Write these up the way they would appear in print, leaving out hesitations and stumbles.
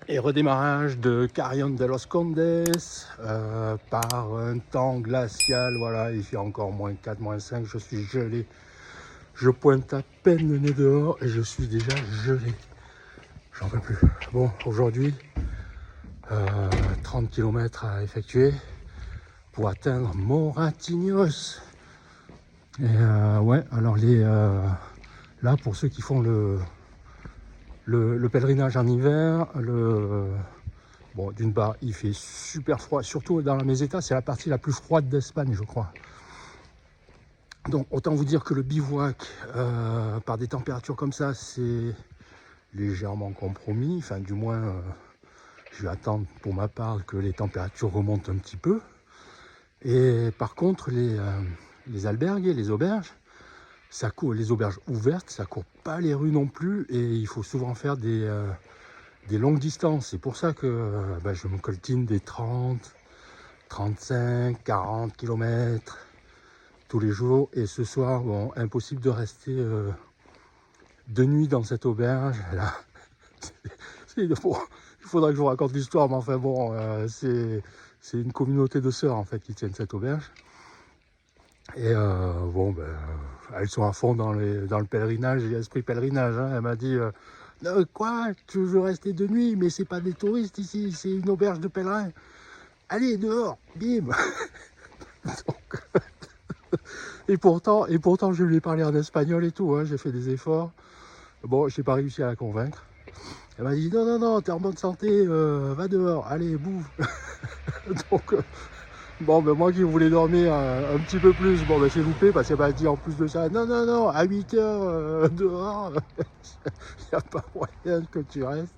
Et redémarrage de Carrión de los Condes par un temps glacial. Voilà, il fait encore -4, -5, je suis gelé. Je pointe à peine le nez dehors et je suis déjà gelé. J'en peux plus. Bon, aujourd'hui, 30 km à effectuer pour atteindre Moratinos. Et ouais, alors là, pour ceux qui font le pèlerinage en hiver, bon, d'une part, il fait super froid, surtout dans la Meseta, c'est la partie la plus froide d'Espagne, je crois. Donc, autant vous dire que le bivouac, par des températures comme ça, c'est légèrement compromis. Enfin, du moins, je vais attendre pour ma part que les températures remontent un petit peu. Et par contre, les albergues et les auberges, ça court, les auberges ouvertes, ça court pas les rues non plus, et il faut souvent faire des longues distances. C'est pour ça que je me coltine des 30, 35, 40 km tous les jours. Et ce soir, bon, impossible de rester de nuit dans cette auberge. Là, il faudra que je vous raconte l'histoire, mais enfin bon, c'est une communauté de sœurs en fait qui tiennent cette auberge. Et bon, elles sont à fond dans le pèlerinage, l'esprit pèlerinage. Hein. Elle m'a dit quoi, tu veux rester de nuit, mais c'est pas des touristes ici, c'est une auberge de pèlerins. Allez, dehors, bim. Donc, et pourtant, je lui ai parlé en espagnol et tout, hein, j'ai fait des efforts. Bon, j'ai pas réussi à la convaincre. Elle m'a dit non, t'es en bonne santé, va dehors, allez, bouffe. Donc, bon, moi qui voulais dormir un petit peu plus, bon, j'ai loupé parce qu'elle m'a dit en plus de ça, non, à 8 heures dehors, il n'y a pas moyen que tu restes.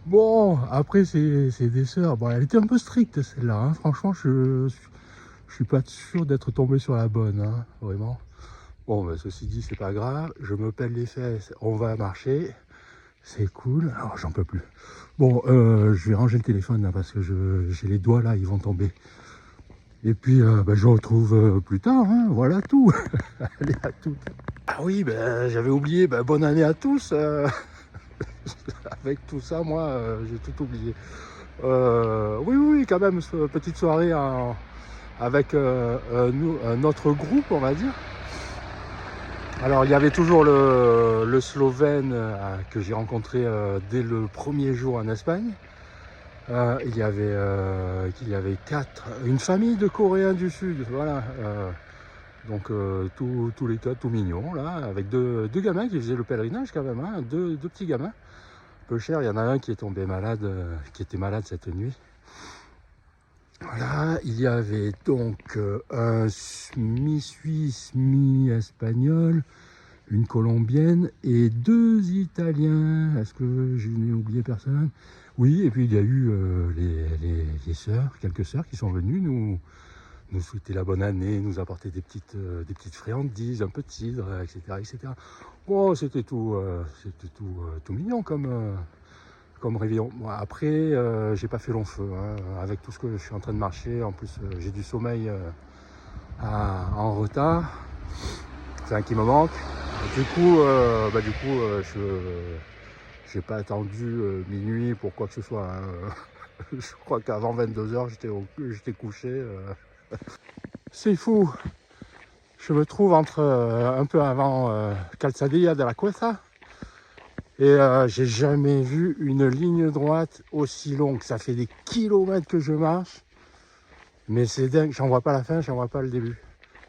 Bon, après, c'est des sœurs. Bon, elle était un peu stricte celle-là, hein. Franchement, je suis pas sûr d'être tombé sur la bonne, hein, vraiment. Bon, ceci dit, c'est pas grave, je me pèle les fesses, on va marcher. C'est cool. Alors, j'en peux plus. Bon, je vais ranger le téléphone là parce que j'ai les doigts là, ils vont tomber. Et puis, je vous retrouve plus tard. Hein. Voilà tout. Allez, à toutes. Ah oui, j'avais oublié. Bonne année à tous. Avec tout ça, moi, j'ai tout oublié. Oui, quand même, petite soirée avec notre groupe, on va dire. Alors il y avait toujours le Slovène que j'ai rencontré dès le premier jour en Espagne. Il y avait une famille de Coréens du Sud, voilà. Donc tous les cas tout mignons là, avec deux gamins qui faisaient le pèlerinage quand même, hein, deux petits gamins. Un peu cher, il y en a un qui est tombé malade, qui était malade cette nuit. Voilà, il y avait donc un mi-suisse, mi-espagnol, une colombienne et 2 Italiens. Est-ce que je n'ai oublié personne? Oui, et puis il y a eu les sœurs, quelques sœurs qui sont venues nous souhaiter la bonne année, nous apporter des petites friandises, un peu de cidre, etc. etc. Bon, c'était tout mignon comme réveillon. Bon, après, j'ai pas fait long feu, hein, avec tout ce que je suis en train de marcher. En plus, j'ai du sommeil en retard, c'est un qui me manque. Du coup, je n'ai pas attendu minuit pour quoi que ce soit. Hein. Je crois qu'avant 22 h, j'étais couché. C'est fou. Je me trouve un peu avant Calzadilla de la Cuesta. Et j'ai jamais vu une ligne droite aussi longue. Ça fait des kilomètres que je marche. Mais c'est dingue. J'en vois pas la fin, j'en vois pas le début.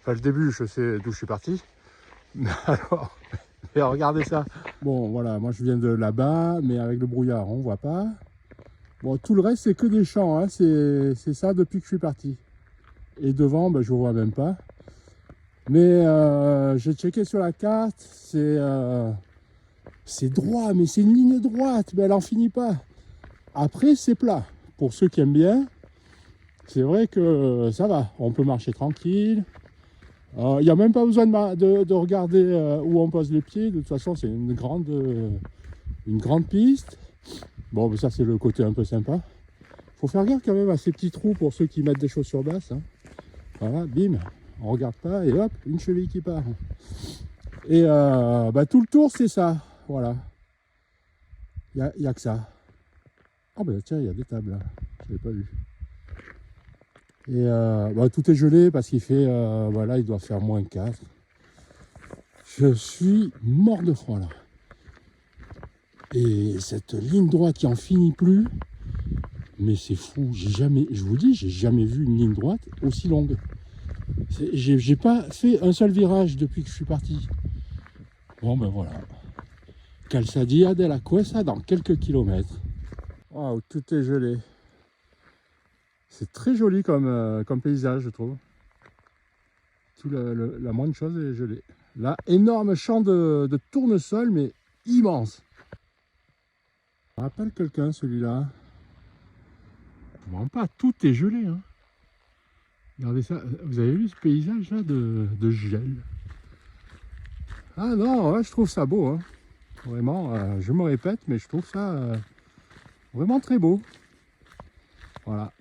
Enfin, le début, je sais d'où je suis parti. Mais alors, et regardez ça. Bon, voilà, moi je viens de là-bas, mais avec le brouillard, on voit pas. Bon, tout le reste, c'est que des champs, hein. C'est ça depuis que je suis parti. Et devant, je ne vois même pas. Mais j'ai checké sur la carte, c'est droit, mais c'est une ligne droite, mais elle n'en finit pas. Après, c'est plat. Pour ceux qui aiment bien, c'est vrai que ça va. On peut marcher tranquille. Il n'y a même pas besoin de regarder où on pose les pieds. De toute façon, c'est une grande piste. Bon, mais ça, c'est le côté un peu sympa. Faut faire gaffe quand même à ces petits trous pour ceux qui mettent des chaussures basses. Hein. Voilà, bim, on regarde pas et hop, une cheville qui part. Et tout le tour, c'est ça. Voilà. Il y a que ça. Ah ben tiens, il y a des tables là, je l'avais pas vu. Et bah, tout est gelé parce qu'il fait, voilà, il doit faire -4. Je suis mort de froid là. Et cette ligne droite qui en finit plus, mais c'est fou, j'ai jamais, je vous dis, j'ai jamais vu une ligne droite aussi longue. J'ai pas fait un seul virage depuis que je suis parti. Bon ben voilà. Calzadilla de la Cuesta dans quelques kilomètres. Waouh, tout est gelé. C'est très joli comme paysage, je trouve. Tout la moindre chose est gelée. Là, énorme champ de tournesol, mais immense. Ça rappelle quelqu'un, celui-là. Vraiment pas, tout est gelé. Hein. Regardez ça. Vous avez vu ce paysage-là de gel? Ah non, ouais, je trouve ça beau. Hein. Vraiment, je me répète, mais je trouve ça vraiment très beau. Voilà.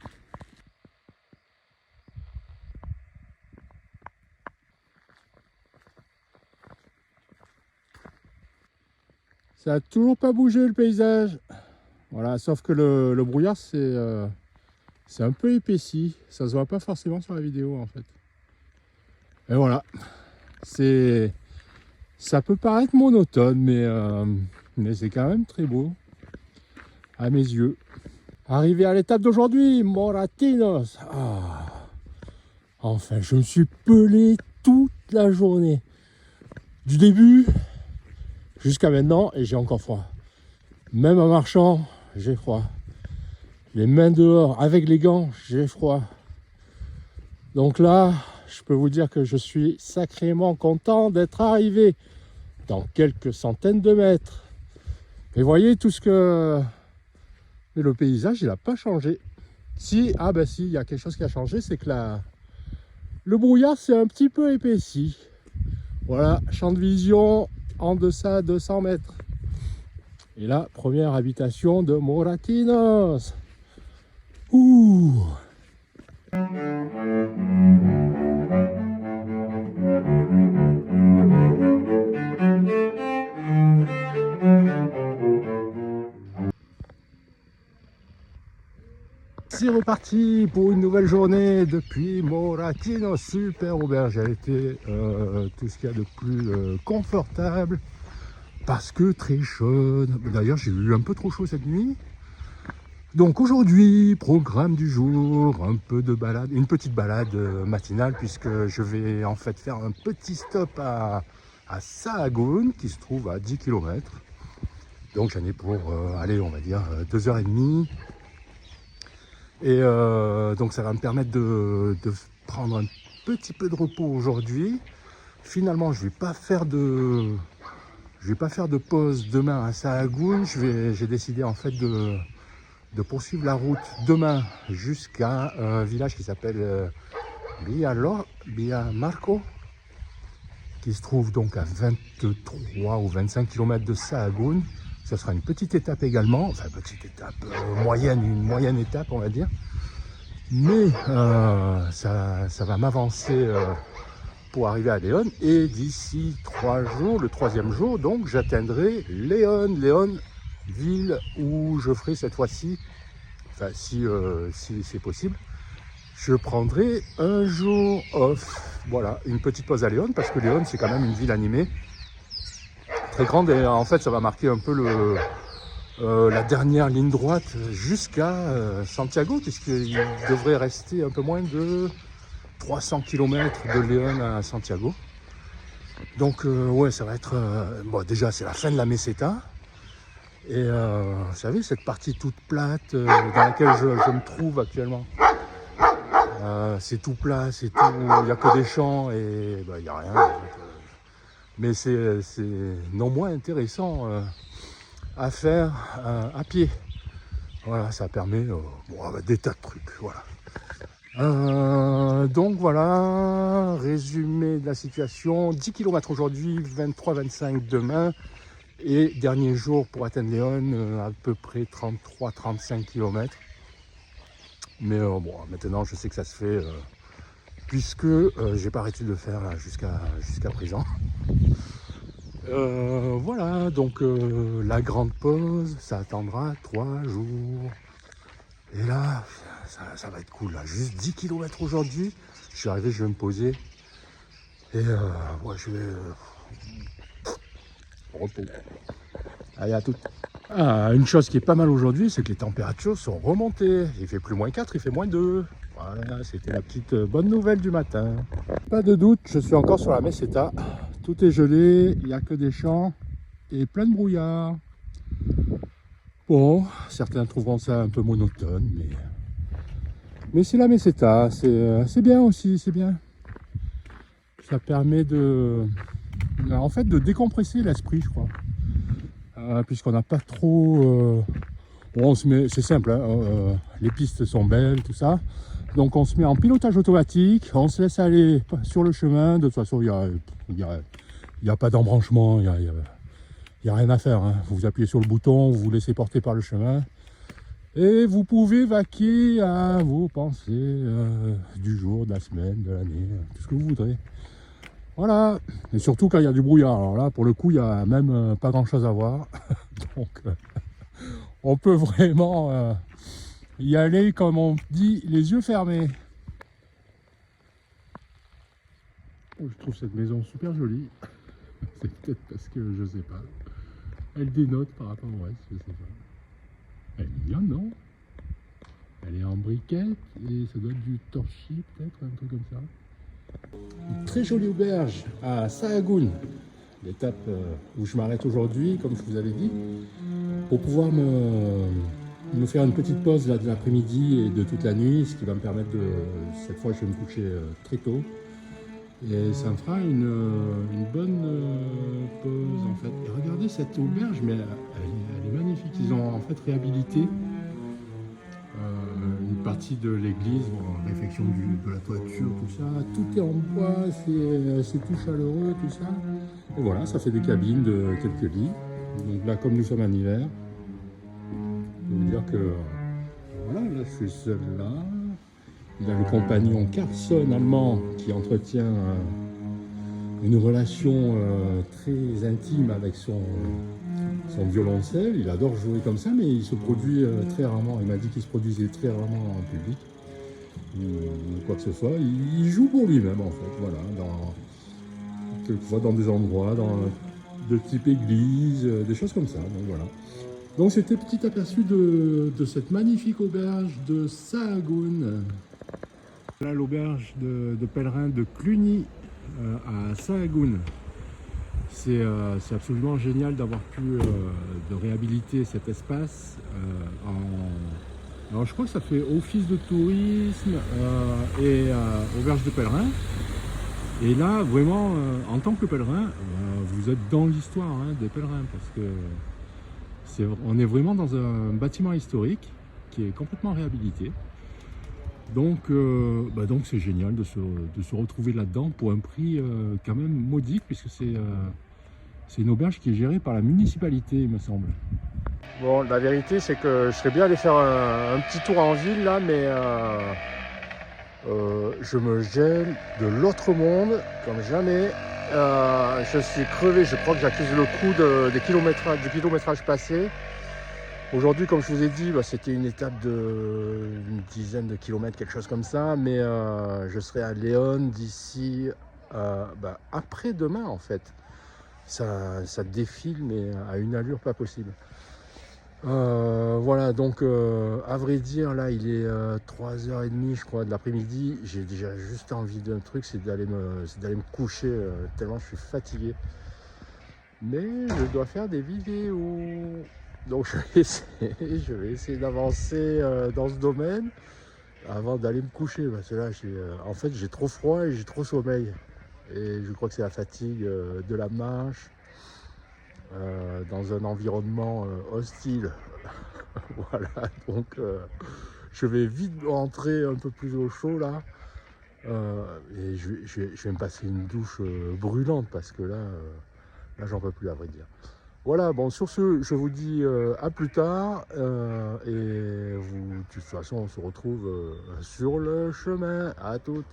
Ça a toujours pas bougé le paysage. Voilà, sauf que le brouillard c'est un peu épaissi. Ça se voit pas forcément sur la vidéo en fait. Et voilà. Ça peut paraître monotone, mais c'est quand même très beau à mes yeux. Arrivé à l'étape d'aujourd'hui, Moratinos. Ah, enfin, je me suis pelé toute la journée. Du début jusqu'à maintenant, et j'ai encore froid. Même en marchant, j'ai froid. Les mains dehors, avec les gants, j'ai froid. Donc là, je peux vous dire que je suis sacrément content d'être arrivé dans quelques centaines de mètres. Et voyez tout ce que... Mais le paysage, il n'a pas changé. Si, ah ben si, il y a quelque chose qui a changé, c'est que le brouillard s'est un petit peu épaissi. Voilà, champ de vision en deçà de 100 mètres. Et là, première habitation de Moratinos. Ouh! C'est reparti pour une nouvelle journée depuis Moratinos. Super auberge, elle était tout ce qu'il y a de plus confortable parce que très chaude. D'ailleurs, j'ai eu un peu trop chaud cette nuit. Donc aujourd'hui, programme du jour, un peu de balade, une petite balade matinale puisque je vais en fait faire un petit stop à Sahagún qui se trouve à 10 km. Donc j'en ai pour aller, on va dire 2h30. Et donc ça va me permettre de prendre un petit peu de repos aujourd'hui. Finalement, je vais pas faire de pause demain à Sahagún. J'ai décidé en fait de poursuivre la route demain jusqu'à un village qui s'appelle Villa Marco, qui se trouve donc à 23 ou 25 km de Sahagún. Ça sera une petite étape également, enfin petite étape moyenne, une moyenne étape on va dire. Mais ça va m'avancer pour arriver à Léon. Et d'ici 3 jours, le 3e jour, donc j'atteindrai Léon. Léon, ville où je ferai cette fois-ci, enfin si c'est possible, je prendrai un jour off. Voilà, une petite pause à Léon, parce que Léon c'est quand même une ville animée, très grande, et en fait ça va marquer un peu la dernière ligne droite jusqu'à Santiago, puisqu'il devrait rester un peu moins de 300 km de Léon à Santiago. Donc ouais, ça va être... bon, déjà c'est la fin de la Meseta. Et vous savez, cette partie toute plate dans laquelle je me trouve actuellement. C'est tout plat, c'est tout... Il n'y a que des champs et il n'y a rien. Mais c'est non moins intéressant à faire à pied. Voilà, ça permet des tas de trucs. Voilà. Donc voilà, résumé de la situation. 10 km aujourd'hui, 23-25 demain. Et dernier jour pour atteindre Léon, à peu près 33-35 km. Mais bon, maintenant je sais que ça se fait puisque j'ai pas arrêté de le faire jusqu'à présent. Voilà, donc la grande pause, ça attendra 3 jours. Et là, ça va être cool. Là. Juste 10 km aujourd'hui. Je suis arrivé, je vais me poser. Et ouais, je vais... repos. Allez, à tout. Ah, une chose qui est pas mal aujourd'hui, c'est que les températures sont remontées. Il fait plus -4, il fait -2. Voilà, c'était la petite bonne nouvelle du matin. Pas de doute, je suis encore sur la Meseta. Tout est gelé, il n'y a que des champs et plein de brouillard. Bon, certains trouveront ça un peu monotone, mais c'est la Meseta, c'est bien aussi, c'est bien. Ça permet en fait, de décompresser l'esprit, je crois. Puisqu'on n'a pas trop... bon, on se met, c'est simple, hein, les pistes sont belles, tout ça. Donc on se met en pilotage automatique, on se laisse aller sur le chemin. De toute façon, il y a pas d'embranchement, il y a rien à faire. Hein. Vous appuyez sur le bouton, vous vous laissez porter par le chemin. Et vous pouvez vaquer à vos pensées du jour, de la semaine, de l'année, tout ce que vous voudrez. Voilà, et surtout quand il y a du brouillard. Alors là, pour le coup, il n'y a même pas grand-chose à voir. Donc, on peut vraiment y aller, comme on dit, les yeux fermés. Oh, je trouve cette maison super jolie. C'est peut-être parce que je sais pas. Elle dénote par rapport au reste, je sais pas. Elle est mignonne, non? Elle est en briquette et ça doit être du torchis, peut-être, un truc comme ça. Une très jolie auberge à Sahagún, l'étape où je m'arrête aujourd'hui, comme je vous avais dit, pour pouvoir me faire une petite pause là, de l'après-midi et de toute la nuit, ce qui va me permettre de... Cette fois, je vais me coucher très tôt. Et ça me fera une bonne pause, en fait. Et regardez cette auberge, mais elle est magnifique. Ils ont en fait réhabilité une partie de l'église, bon, réfection de la toiture, tout ça. Tout est en bois, c'est tout chaleureux, tout ça. Et voilà, ça fait des cabines de quelques lits. Donc là, comme nous sommes en hiver, je peux vous dire que voilà, là je suis seul là. Il a le compagnon Carson allemand qui entretient une relation très intime avec son violoncelle. Il adore jouer comme ça, mais il se produit très rarement. Il m'a dit qu'il se produisait très rarement en public ou quoi que ce soit. Il joue pour lui-même en fait, voilà, quelquefois dans des endroits, de type église, des choses comme ça. Donc voilà. Donc c'était petit aperçu de cette magnifique auberge de Sahagún. Là, l'auberge de pèlerins de Cluny à Sahagún. C'est absolument génial d'avoir pu de réhabiliter cet espace. Alors je crois que ça fait office de tourisme et auberge de pèlerins. Et là, vraiment, en tant que pèlerin, vous êtes dans l'histoire hein, des pèlerins parce que on est vraiment dans un bâtiment historique qui est complètement réhabilité. Donc c'est génial de se retrouver là-dedans pour un prix quand même modique puisque c'est une auberge qui est gérée par la municipalité, il me semble. Bon, la vérité c'est que je serais bien allé faire un petit tour en ville là, mais je me gèle de l'autre monde comme jamais. Je suis crevé, je crois que j'accuse le coup du kilométrage passé. Aujourd'hui, comme je vous ai dit, c'était une étape d'une dizaine de kilomètres, quelque chose comme ça, mais je serai à Léon d'ici après-demain en fait. Ça défile, mais à une allure pas possible. Voilà, donc à vrai dire, là il est 3h30 je crois de l'après-midi. J'ai déjà juste envie d'un truc, c'est d'aller me coucher, tellement je suis fatigué. Mais je dois faire des vidéos. Donc je vais essayer d'avancer dans ce domaine avant d'aller me coucher. Parce que là, en fait, j'ai trop froid et j'ai trop sommeil. Et je crois que c'est la fatigue de la marche dans un environnement hostile. Voilà, donc je vais vite rentrer un peu plus au chaud là. Et je vais me passer une douche brûlante parce que là j'en peux plus à vrai dire. Voilà, bon, sur ce, je vous dis à plus tard et de toute façon, on se retrouve sur le chemin. À toutes.